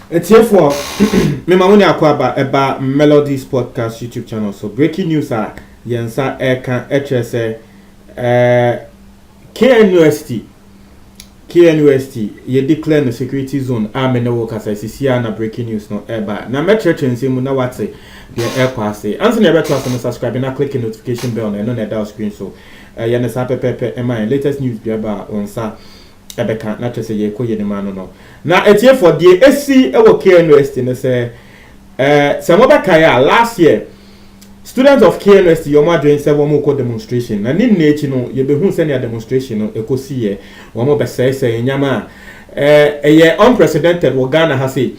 It's here for me mamuni akwa about Melodies Podcast YouTube channel. So breaking news are yensa eka HSA KNUST ye declare the security zone amene wo kasa sisia na breaking news no eba na metrech nsemu na wate the airport say answer never trust and subscribe na click the notification bell na no na down screen so ye na sa pepepe ema latest news bi aba onsa ebeka na twese ye koye ne ma no na etie for the AC ewo KNUST ne say Samobaka ya last year students of KNUST yoma join say womo ko demonstration na nin na echi no ye be hu say na demonstration no ekosi ye womo be say nyama ye unprecedented wo Ghana ha say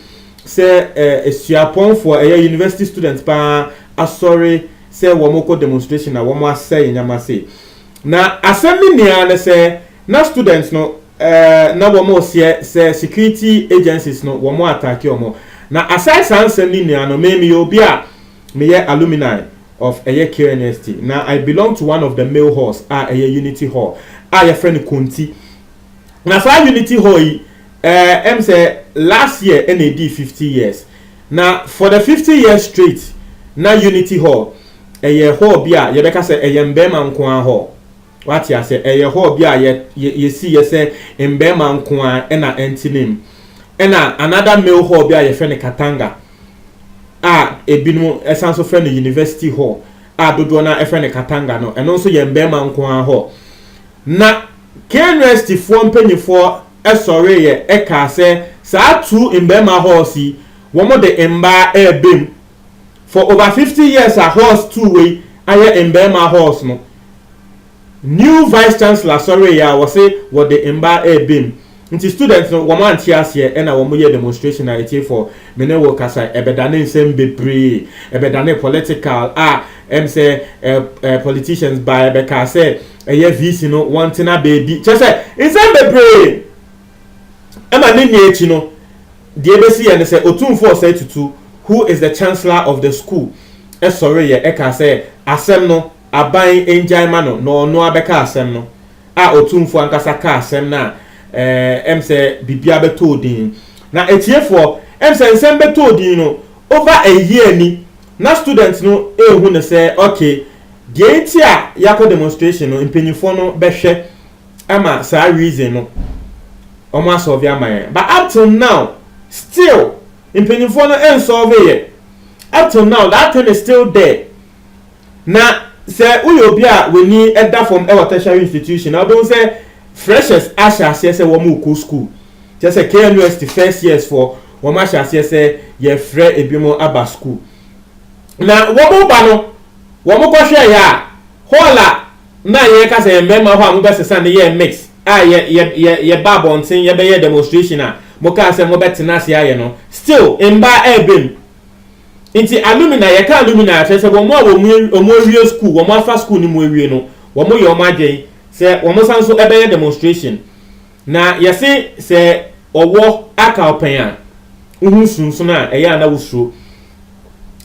esuapon for university students pa asori say womo ko demonstration na womo asay nyama say na asemi nia na say na students no na womo say security agencies no womo attack yomo na aside sansem ni nia no me obi a me ye alumni of KNUST. Now I belong to one of the male halls Unity Hall. Your friend Kunti. Now for Unity Hall, say last year NAD 50 years. Now for the 50 years straight, now Unity Hall, hall bia ye beka say mbema nko hall. What ya say hall bia ye see ye say mbema nko na entinim. Na another male hall bia ye friend Katanga. Ebinu esanso friend University Hall dodo na friend Katanga no eno nso ye mbema nko hall na KNUST fo mpanyifo esore ye eka se saa two mbema hall si womo de mba ebem for over 50 years a halls two way aye mbema halls no new vice chancellor sorry ya wo say wo de mba ebem nti students no woman antiasie na wo ye demonstration na etie for mene wo kasa ebedane nsem bebre ebedane political say politicians by ebeka say VC no wanting a baby just say nsem bebre ema ni echi no the ebesi and say otumfo say tutu who is the chancellor of the school sorry ye eka say asem no aban enjaima no abeka asem no otumfo ankasa ka asem na say bibia beto din na etie for say nsem beto din no over a year ni na students no ehu ne say okay the etia yako demonstration no impanyifo no behwe ama sa reason no omo solve am but up till now still impanyifo no solve it up till now that thing is still there na say uyobi a we ni elder from tertiary institution now don't say freshers asha say womo ko school just say KNUST first years for womo asha say ye free ebimo aba school na womo ba no womo ko hwe ya hola na ye ka say mbema ho am besesa ne ye mix ye ba bontin ye be ye demonstration mo ka say mo betena se aye no still mba ebem inti alumni ye ka alumni say womo a womo awie school womo afa school ni mo awie no womo ye omo agyen say womo sanso ebe ye demonstration na yesi say owo aka open uhunsunso na eya na wusuro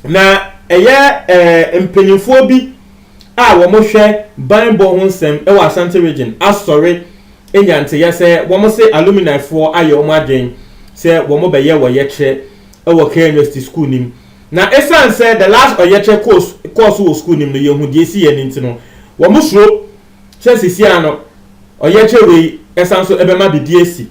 na eya empanyinfo bi womo hwe banbo ho nsem e wa Asante region asori enyante ye say womo say alumni for aye omo agyen say womo be ye wo ye che e wo KNUST school nim na esan say the last oyeche course wo school nim no ye hu die si ye ninti no womo suro sisi ano oyeche we esanso ebema bidiesi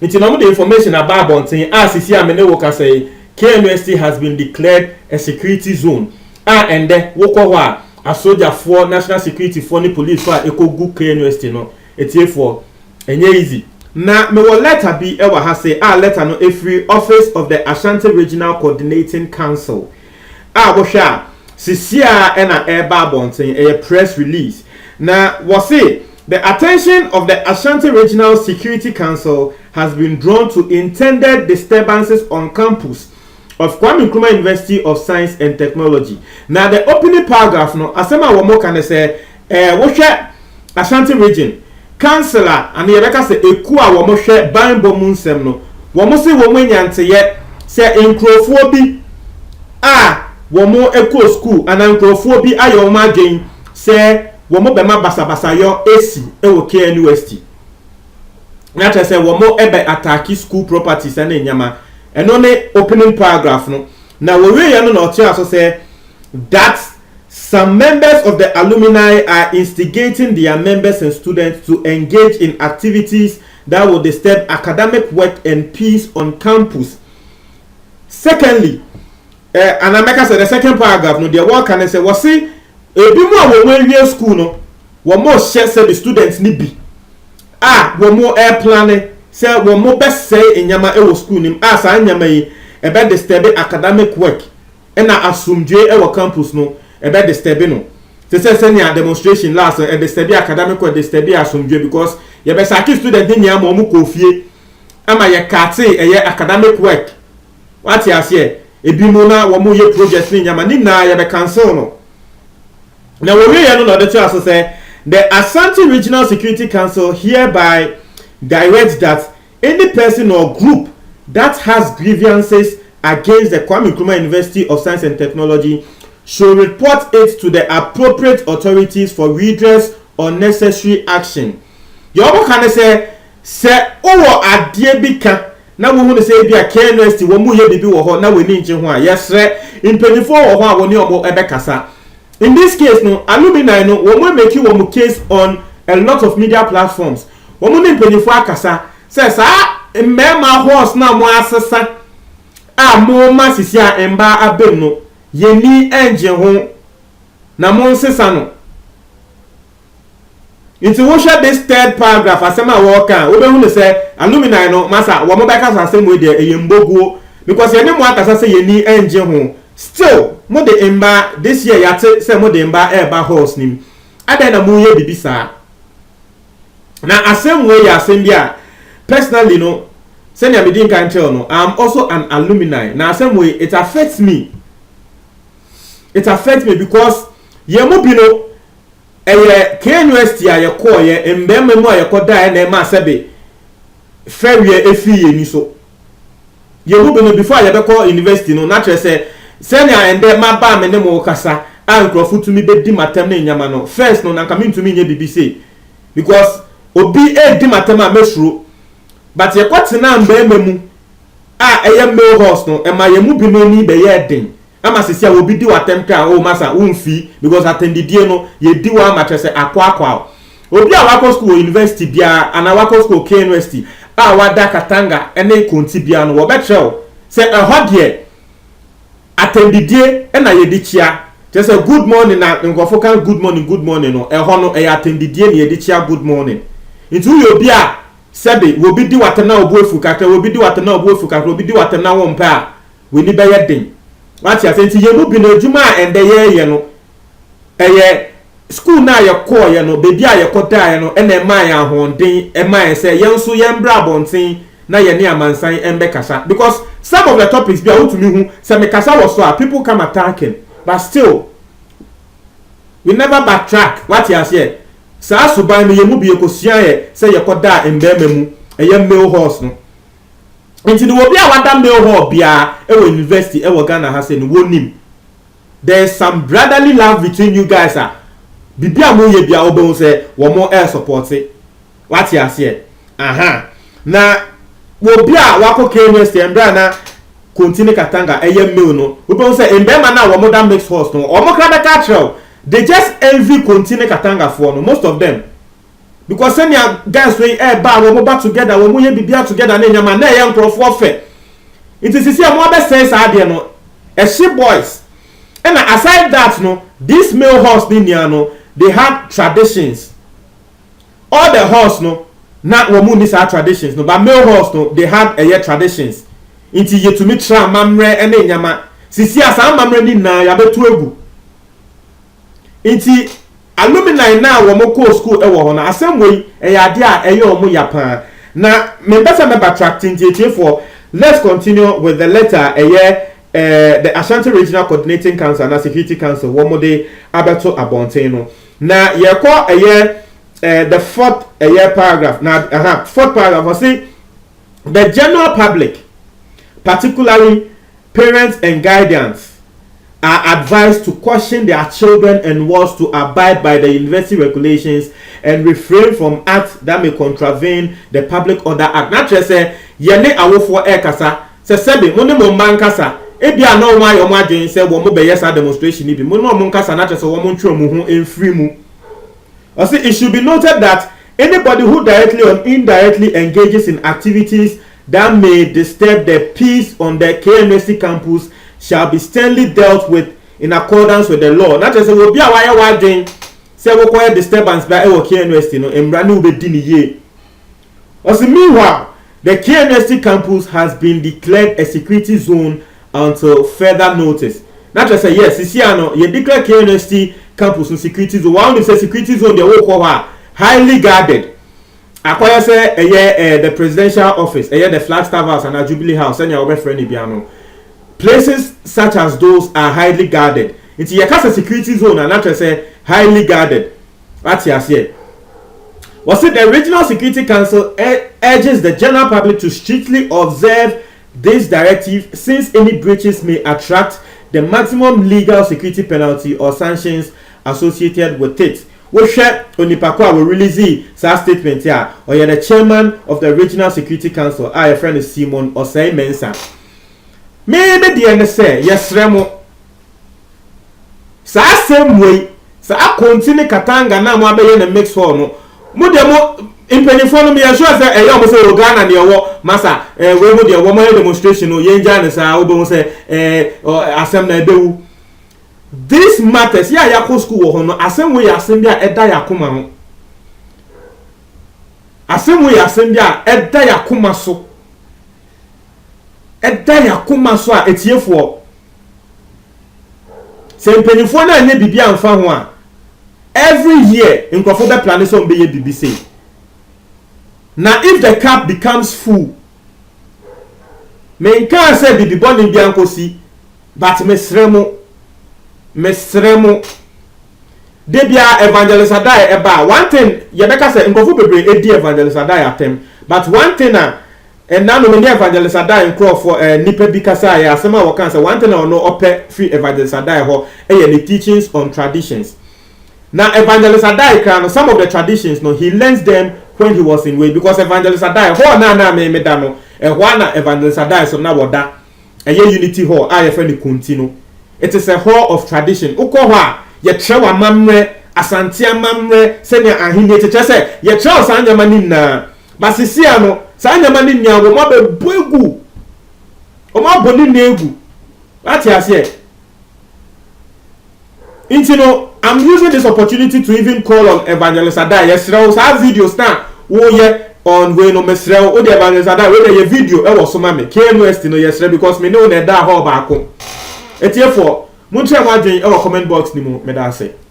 nti no the information about bontin sisi amene wo ka say KNUST has been declared a security zone and woko ho a soldier for national security for the police for ekogu KNUST no etie for enye easy na me wo letter bi e wa ha say letter no every office of the Ashanti Regional Coordinating Council wo hwa sisi na eba bontin a press release. Now, say the attention of the Ashanti Regional Security Council has been drawn to intended disturbances on campus of Kwame Nkrumah University of Science and Technology. Now, the opening paragraph, no, asema womo can say, wohwe Ashanti Region Councillor and yebeka say ekua womo hwe banbo munsem no. Womo say womo nyante ye say nkrofo bi womo eko school and nkrofo bi ayo ma gen say womo bema basabasa yo AC ewo KNUST na che say womo ebe attack school properties na nyama and only opening paragraph no. Now we really know also say that some members of the alumni are instigating their members and students to engage in activities that will disturb academic work and peace on campus. Secondly, and I make us the second paragraph no the work can say was see ebi mo when school no one more share say the students need be one more air planning say one more best say in yama e school nim sa nyama yi e be disturb academic work and na asumdwe e campus no e be disturb no they say send a demonstration last e disturb academic work disturb asumdwe because ye be saki student ni nyama o mu kofie ama ye kate e academic work what you say ebi mo na wo mo ye project ni nyama ni na ye be cancel no now we no no the chance say the Asante Regional Security Council hereby directs that any person or group that has grievances against the Kwame Nkrumah University of Science and Technology should report it to the appropriate authorities for redress or necessary action. You also can say owo adie bi ka na wo hu say bia K University wo mu ye bibi wo ho na we ni nche ho a yesre impenifo wo ho a wo ni obo ebe kasa. In this case no alumni no wo mo make you case on a lot of media platforms. Wo mo ni impenifo akasa say sa mmema horse na mo asesa a mo masisi a emba abem no ye ni enje ho na mo nsesa no. Into wo share this third paragraph asema wo kan wo be hu say alumni no masa wo mo be kasa asem we de eyemboguo because ye ni mo akasa say ye ni enje ho still mo de emba this year yate say mo de emba eba horse nim ada na mo ye bibisa na asem we ya asem bia personally no say na me din kan tell no I'm also an alumni na asem we it affects me because ye mo bi no K University a ye call ye mbemme mo ye koda na ma sebe fairway efi ye ni so ye mo be no before ye be call university no na say senior ende ma ba me ne mo kasa ankrofo tumi be di matem na nyama no first no na nka me tumi nye BBC because obi e di matem a mesuro but ye kwatena mbemme mu eye mail horse no e ma ye mu bi no ni be ye den ama sisi a obi di watem ka o masa unfi because attendidie no ye di wa ma trese akwa obi a wako school university bia ana wako school K University a wada Katanga ene konti bia no wo betrel say e hodie attendidie na ye di chia just say good morning na nkofo kan good morning no e ho no e attendidie na ye di chia good morning into you obi a sebe wo bi di watem na obu efu kakra wo bi di watem na obu efu kakra obi di watem na wo mpa we ni be ye den what you say ye mu bi no adwuma ende ye no eye school na ye call ye no baby a ye koda ye no e na man ya honden e man say ye nso ye mbra bonten na ye ne amansan embe kasa because some of the topics be out to me hu say me kasa was so people come attacking but still we never backtrack what you say sa suban me ye mu bi ye kosua ye say ye koda embe memu eye mail horse no nti the obi a wada mail hall bia e wo university e wo Ghana ha say no wonim there's some brotherly love between you guys bibia mo ye bia obo say wo mo air support what you say na obi a wako K University embra na continue Katanga eye mail no obo say embema na wo mo da mix horse no o mo kra be catch they just envy continue Katanga for no most of them because send your guys wey ba we back together we mo ye bibia together na nyama na ye nkrofo fe it is see am be say sa de no e she boys and aside that no this male horse ni no they had traditions all the horse no na we mo ni sa traditions no but male horse no they had traditions inti ye to me tra mamre and nyama sisi asa mamre ni na ya betu egu inti alumni na wo mo ko school e wo ho na asem wey e ya de a eye o mo ya pa na me better me backtracking for let's continue with the letter the Ashanti Regional Coordinating Council and Security Council wo mo de abeto abonten no na ye ko the fourth paragraph na fourth paragraph was say the general public particularly parents and guardians are advised to caution their children and wards to abide by the university regulations and refrain from acts that may contravene the Public Order Act. Not just say yene awofo kasa se sebe mo ne mo mankasa ebia na o ma yo mo adwen se wo mo be yes demonstration ni bi mo no mo nkasa na tese wo mo ntwe mo ho enfiri mu. I say it should be noted that anybody who directly or indirectly engages in activities that may disturb the peace on the KNUST campus shall be sternly dealt with in accordance with the law. Not just say we be a wire wading say we call disturbance by our KNUST no emra no be di ni ye. Also meanwhile, the KNUST campus has been declared a security zone until further notice. Not just say yes, this year no, you declare KNUST campus in security zone. One of the security zone they will call highly guarded. Akwaya say the presidential office, the Flagstaff House and the Jubilee House, and your friend Ibiano. Places such as those are highly guarded. It's your case security zone and not just say highly guarded. That's here. Was it the Regional Security Council urges the general public to strictly observe this directive since any breaches may attract the maximum legal security penalty or sanctions associated with it. We share Onipakwa will release that statement here. Or you're the chairman of the Regional Security Council. Our friend is Simon Osei Mensah. Maybe the NSA, yes, Remo. Sa same way, sa continue Katanga na mo abeye na mix for no. Mo de mo impenifo no me sure say e yo mo say Uganda na wo masa we mo de wo mo demonstration no ye nja ne sa wo say asem na ebewu. This matters ya yakọ school wo ho no asem we asem bia eda yakoma ho. Asem we asem bia eda yakoma so. Eda yakoma so a etiefo. Se mpenifo na anye bibia amfa ho a every year nkofo be plan so be ye bibi say. Now if the cup becomes full, me can say bibi boni bia nkosi but mesremo debia evangelist adai eba one thing ye beka say nkofo bebre edi evangelist adai atem but one thing and now no evangelist adai nkofo nipa bi kasa ya asema wo kan say one thing no ope free evangelist adai ho the teachings on traditions. Now evangelist adai kan some of the traditions no he learns them when he was in way because evangelist adai ho na me dano na evangelist adai so na woda unity hall I friend continue. It is a hall of tradition. Uko ho ye trewa mamre asante mamre senya ahine cheche se ye trewa sanya mani na basisia no sanya mani nya wo ma be buegu o ma boni na egu ati ase intino I'm using this opportunity to even call on evangelist Adai yesrew sa videos na wo ye on we no mesrew o de evangelist Adai we de video e wo so ma me KNUST no yesrew because me no na da hall ba ko etiefo mo ntwe mo adwen e wo comment box ni mo me da say